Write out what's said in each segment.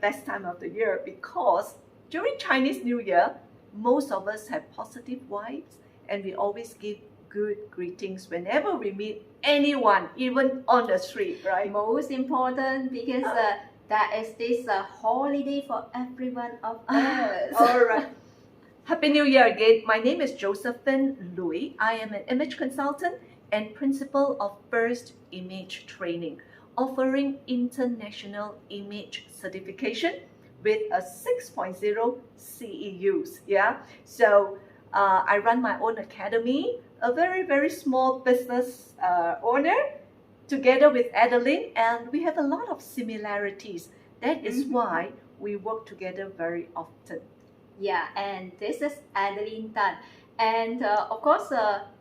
best time of the year because during Chinese New Year, most of us have positive vibes and we always give good greetings whenever we meet anyone, even on the street, right? Most important because that is this holiday for every one of us. All right. Happy New Year again. My name is Josephine Louis. I am an image consultant and principal of First Image Training, offering international image certification with a 6.0 CEUs. Yeah. So I run my own academy, a very, very small business owner, together with Adeline, and we have a lot of similarities. That is why we work together very often. Yeah, and this is Adeline Tan. And of course,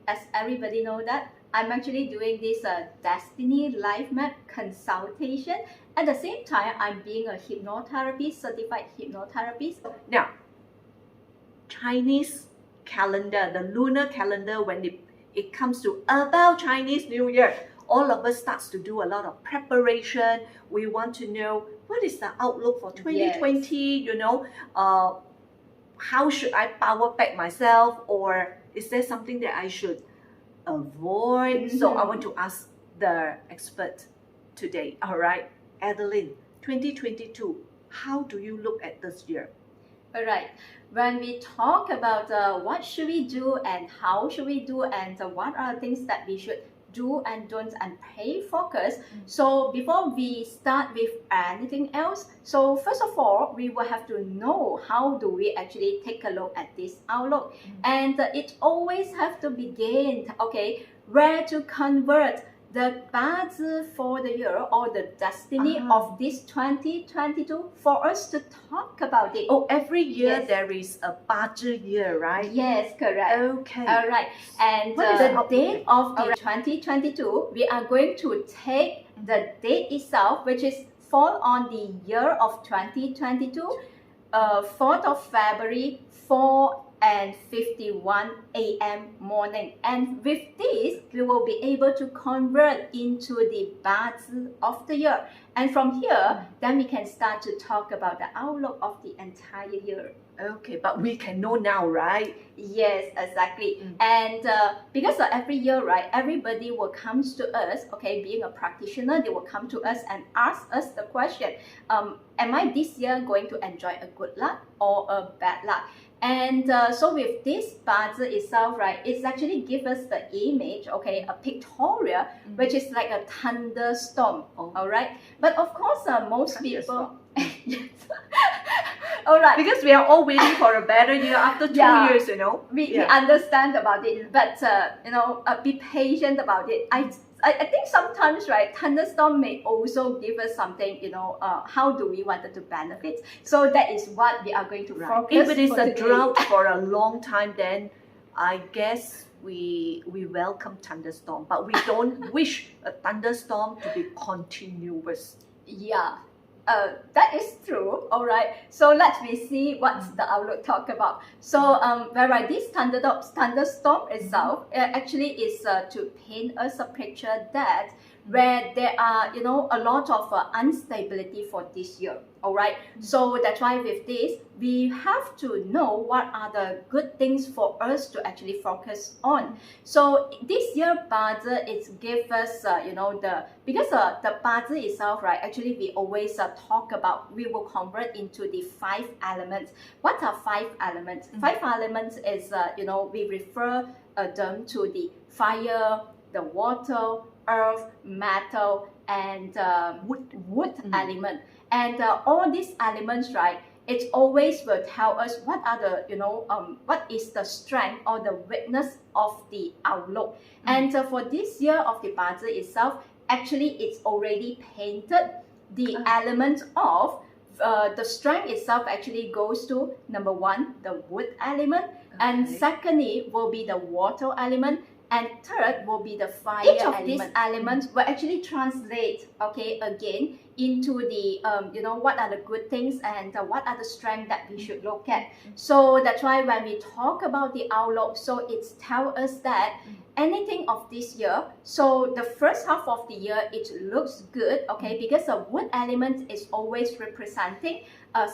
as everybody know that, I'm actually doing this Destiny Life Map consultation. At the same time, I'm being a hypnotherapist, certified hypnotherapist. Now, Chinese calendar, the lunar calendar, when it comes to about Chinese New Year, all of us starts to do a lot of preparation. We want to know what is the outlook for 2020, you know, how should I power back myself, or is there something that I should avoid? So I want to ask the expert today. All right, Adeline, 2022, how do you look at this year? All right. When we talk about what should we do and how should we do and what are the things that we should do and don't and pay focus. So before we start with anything else, so first of all, we will have to know how do we actually take a look at this outlook. And it always have to begin, okay, where to convert the 八字 for the year or the destiny of this 2022 for us to talk about it. Oh, every year there is a 八字 year, right? Yes, correct. Okay. All right. And What is the date of the 2022, we are going to take the date itself, which is fall on the year of 2022, 4th of February, 4:51 a.m. morning. And with this, we will be able to convert into the 八字 of the year. And from here, then we can start to talk about the outlook of the entire year. Okay, but we can know now, right? Yes, exactly. And because every year, right, everybody will come to us, okay, being a practitioner, they will come to us and ask us the question, am I this year going to enjoy a good luck or a bad luck? And so with this 八字 itself, right, it's actually give us the image, okay, a pictorial, which is like a thunderstorm, all right? But of course, most people... Yes. All right. Because we are all waiting for a better year after 2 years, you know. We understand about it, but you know, be patient about it. I think sometimes, right, thunderstorm may also give us something, you know, how do we want to benefit? So that is what we are going to focus. If it is a today. drought for a long time, then I guess we welcome thunderstorm, but we don't wish a thunderstorm to be continuous. Yeah. That is true. All right. So let me see what's the outlook talk about. So where this thunderstorm itself actually is to paint us a picture that where there are, you know, a lot of instability for this year. All right. So that's why with this, we have to know what are the good things for us to actually focus on. So this year, 八字 it gives us, you know, because the 八字 itself, right, actually we always talk about, we will convert into the 5 elements. What are 5 elements? 5 elements is, you know, we refer them to the fire, the water, earth, metal, and wood element. And all these elements, right, it always will tell us what are the, you know, what is the strength or the weakness of the outlook. And for this year of the 八字 itself, actually it's already painted the element of the strength itself actually goes to number 1, the wood element, and secondly will be the water element, and third will be the fire Each of element. these These elements will actually translate, okay, again into the what are the good things and what are the strengths that we should look at. So that's why when we talk about the outlook, so it's tell us that anything of this year, so the first half of the year it looks good, okay, because the wood element is always representing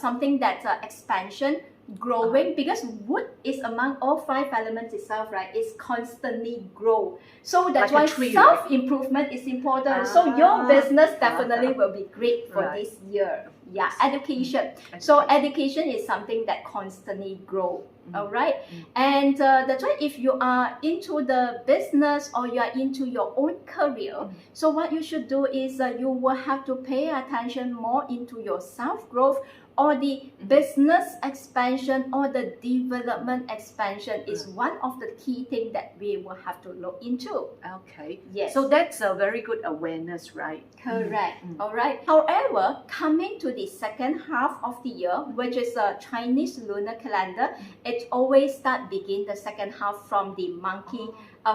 something that's expansion, growing, because wood is among all 5 elements itself, right? It's constantly grow. So that's Like a why tree, self-improvement is important. So your business definitely will be great for Right. this year. Yeah, education. So education is something that constantly grow. All right, and that's why if you are into the business or you are into your own career, so what you should do is you will have to pay attention more into your self-growth or the business expansion or the development expansion is one of the key things that we will have to look into. Okay. Yes. So that's a very good awareness, right? Correct. All right. However, coming to the second half of the year, which is a Chinese lunar calendar, it always begin the second half from the monkey,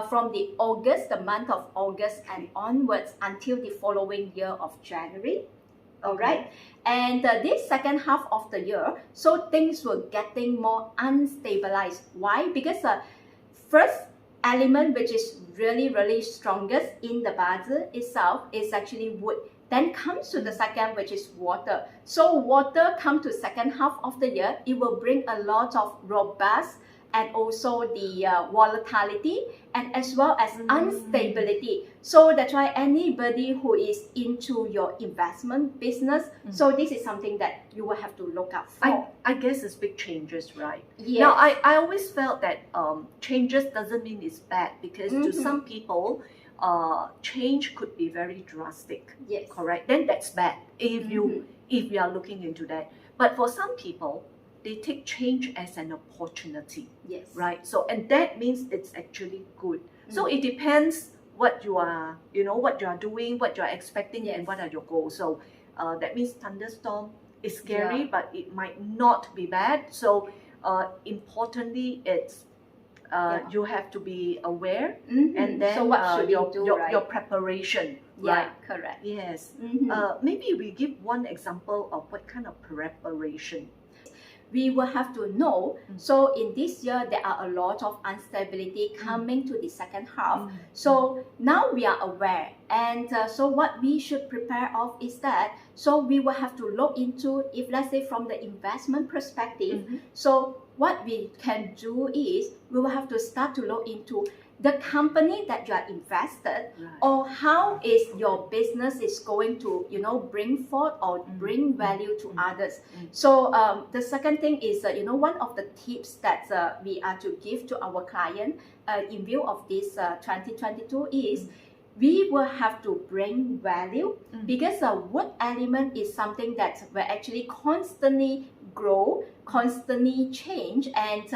from the August, the month of August and onwards until the following year of January. All right. And this second half of the year, so things were getting more unstabilized. Why? Because first element which is really strongest in the bazi itself is actually wood. Then comes to the second, which is water. So water come to second half of the year, it will bring a lot of robust and also the volatility and as well as instability. So that's why anybody who is into your investment business, so this is something that you will have to look out for. I guess it's big changes, right? Yes. Now, I always felt that changes doesn't mean it's bad because to some people, change could be very drastic. Yes. Correct? Then that's bad if you are looking into that. But for some people, they take change as an opportunity. Yes. Right? So, and that means it's actually good. So it depends what you are, what you are doing, what you are expecting, and what are your goals. So that means thunderstorm is scary, but it might not be bad. So importantly, it's you have to be aware, and then so what should you do, right? your preparation. Yeah, Right? correct. Yes. Maybe we give one example of what kind of preparation. We will have to know. So in this year, there are a lot of instability coming to the second half. So now we are aware. And so what we should prepare of is that, so we will have to look into, if let's say from the investment perspective, so what we can do is, we will have to start to look into the company that you are invested, or how is your business is going to, bring forth or bring value to others. So the second thing is, one of the tips that we are to give to our client in view of this 2022 is, we will have to bring value because the wood element is something that will actually constantly grow, constantly change, and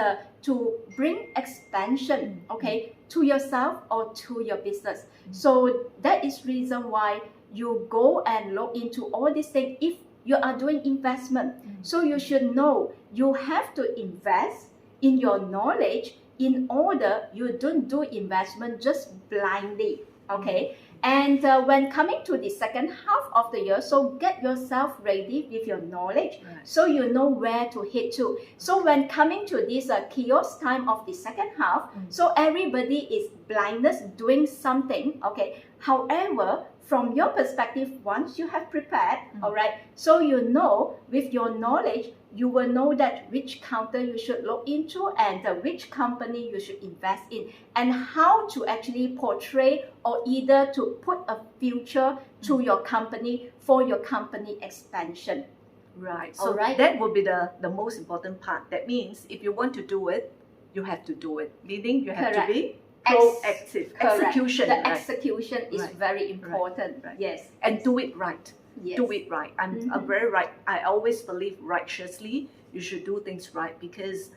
to bring expansion, okay, to yourself or to your business. So that is reason why you go and look into all these things. If you are doing investment, so you should know you have to invest in your knowledge in order you don't do investment just blindly. Okay, and when coming to the second half of the year, so get yourself ready with your knowledge, so you know where to hit to. So when coming to this chaos time of the second half, so everybody is blindness doing something. Okay, however, from your perspective, once you have prepared, all right, so you know with your knowledge, you will know that which counter you should look into and which company you should invest in, and how to actually portray or either to put a future to your company for your company expansion. Right. So that will be the most important part. That means if you want to do it, you have to do it. Meaning you have to be proactive. Execution. The execution is very important. Yes. And do it right. Yes. Do it right. I'm very right. I always believe righteously you should do things right, because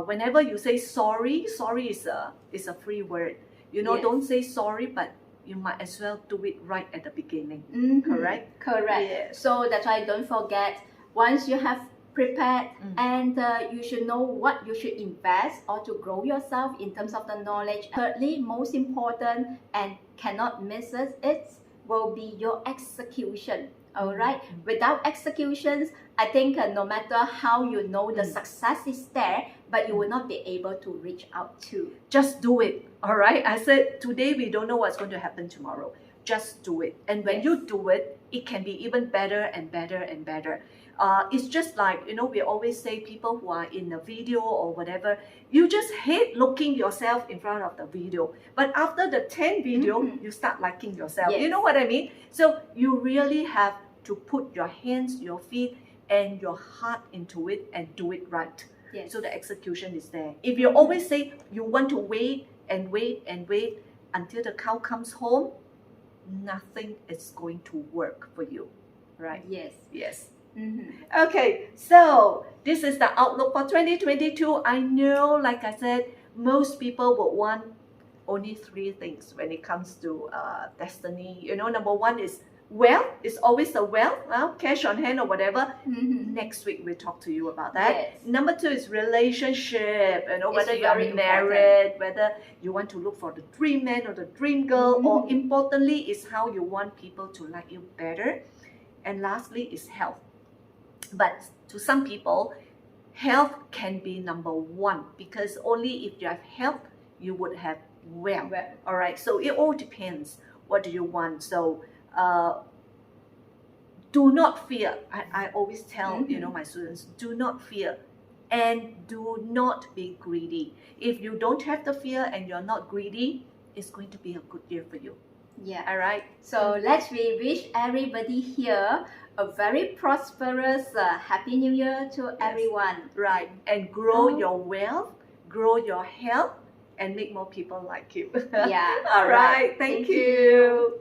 whenever you say sorry is a free word. Don't say sorry, but you might as well do it right at the beginning. Correct? Correct. Yes. So that's why don't forget, once you have prepared, Mm. and you should know what you should invest or to grow yourself in terms of the knowledge. Thirdly, most important and cannot miss it will be your execution. All right. Without executions, I think no matter how you know the success is there, but you will not be able to reach out to. Just do it. All right. I said today we don't know what's going to happen tomorrow. Just do it. And when Yes. you do it, it can be even better and better and better. It's just like, we always say people who are in a video or whatever, you just hate looking yourself in front of the video. But after the 10 video, you start liking yourself. Yes. You know what I mean? So you really have to put your hands, your feet, and your heart into it and do it right. Yes. So the execution is there. If you always say you want to wait and wait and wait until the cow comes home, nothing is going to work for you, right? Yes. Yes. Mhm. Okay, so this is the outlook for 2022. I know, like I said, most people would want only 3 things when it comes to destiny. Number 1 is wealth. It's always the wealth, cash on hand or whatever. Mhm. Next week we'll talk to you about that. Yes. Number 2 is relationship. Whether It's you are very married, whether you want to look for the dream man or the dream girl, or importantly is how you want people to like you better. And lastly is health. But to some people, health can be number 1 because only if you have health, you would have wealth. Well, All right, so it all depends. What do you want? So do not fear. I always tell my students, do not fear and do not be greedy. If you don't have the fear and you're not greedy, it's going to be a good year for you. yeah. All right. So let's wish everybody here a very prosperous, happy new year to everyone. Right. And grow Oh. your wealth, grow your health, and make more people like you. Yeah. All right. Thank you.